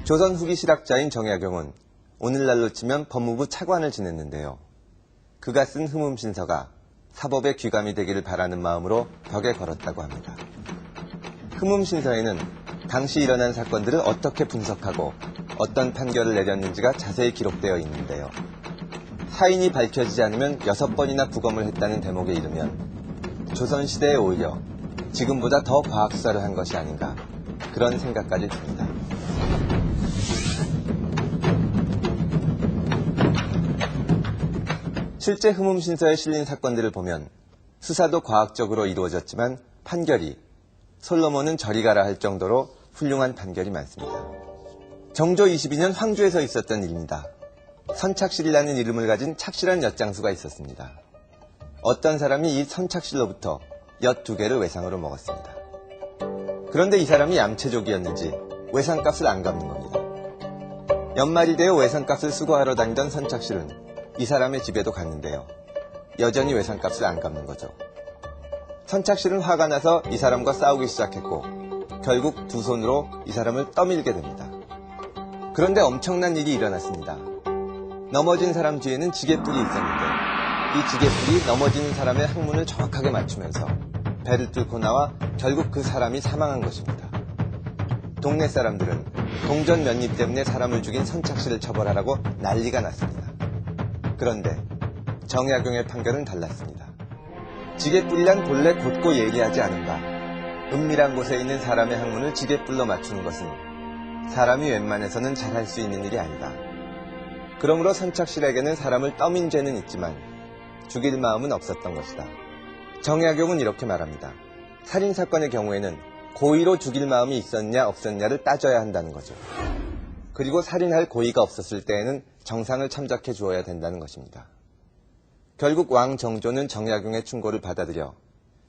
조선 후기 실학자인 정약용은 오늘날로 치면 법무부 차관을 지냈는데요. 그가 쓴 흠음신서가 사법의 귀감이 되기를 바라는 마음으로 벽에 걸었다고 합니다. 흠음신서에는 당시 일어난 사건들을 어떻게 분석하고 어떤 판결을 내렸는지가 자세히 기록되어 있는데요. 사인이 밝혀지지 않으면 6번이나 부검을 했다는 대목에 이르면 조선시대에 오히려 지금보다 더 과학수사를 한 것이 아닌가, 그런 생각까지 듭니다. 실제 흠음신서에 실린 사건들을 보면 수사도 과학적으로 이루어졌지만 판결이 솔로몬은 저리 가라 할 정도로 훌륭한 판결이 많습니다. 정조 22년 황주에서 있었던 일입니다. 선착실이라는 이름을 가진 착실한 엿장수가 있었습니다. 어떤 사람이 이 선착실로부터 엿 2개를 외상으로 먹었습니다. 그런데 이 사람이 얌체족이었는지 외상값을 안 갚는 겁니다. 연말이 되어 외상값을 수거하러 다니던 선착실은 이 사람의 집에도 갔는데요. 여전히 외상값을 안 갚는 거죠. 선착실은 화가 나서 이 사람과 싸우기 시작했고 결국 두 손으로 이 사람을 떠밀게 됩니다. 그런데 엄청난 일이 일어났습니다. 넘어진 사람 뒤에는 지게뿔이 있었는데 이 지게뿔이 넘어지는 사람의 항문을 정확하게 맞추면서 배를 뚫고 나와 결국 그 사람이 사망한 것입니다. 동네 사람들은 동전 몇 입 때문에 사람을 죽인 선착실을 처벌하라고 난리가 났습니다. 그런데 정약용의 판결은 달랐습니다. 지게뿔이란 본래 곧고 예리하지 않은가. 은밀한 곳에 있는 사람의 항문을 지게뿔로 맞추는 것은 사람이 웬만해서는 잘할 수 있는 일이 아니다. 그러므로 선착실에게는 사람을 떠민 죄는 있지만 죽일 마음은 없었던 것이다. 정약용은 이렇게 말합니다. 살인사건의 경우에는 고의로 죽일 마음이 있었냐 없었냐를 따져야 한다는 거죠. 그리고 살인할 고의가 없었을 때에는 정상을 참작해 주어야 된다는 것입니다. 결국 왕 정조는 정약용의 충고를 받아들여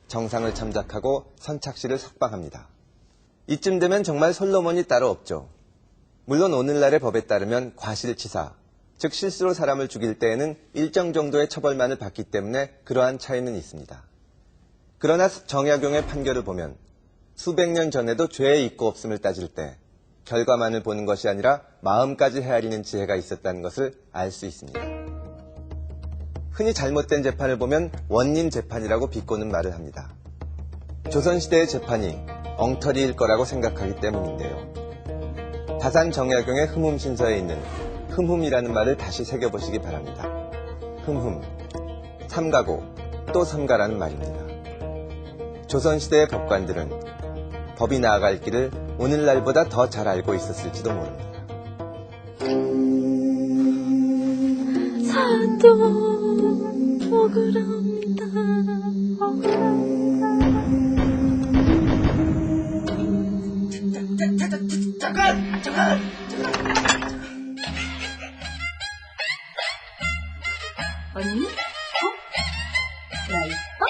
정상을 참작하고 선착실을 석방합니다. 이쯤 되면 정말 솔로몬이 따로 없죠. 물론 오늘날의 법에 따르면 과실치사, 즉 실수로 사람을 죽일 때에는 일정 정도의 처벌만을 받기 때문에 그러한 차이는 있습니다. 그러나 정약용의 판결을 보면 수백 년 전에도 죄의 있고 없음을 따질 때 결과만을 보는 것이 아니라 마음까지 헤아리는 지혜가 있었다는 것을 알 수 있습니다. 흔히 잘못된 재판을 보면 원님 재판이라고 비꼬는 말을 합니다. 조선시대의 재판이 엉터리일 거라고 생각하기 때문인데요. 다산 정약용의 흠음신서에 있는 흠흠이라는 말을 다시 새겨보시기 바랍니다. 흠흠, 삼가고 또 삼가라는 말입니다. 조선시대의 법관들은 법이 나아갈 길을 오늘날보다 더 잘 알고 있었을지도 모릅니다. 사도 억울합니다. 억울합니다. 잠깐! 언니? 나 이뻐?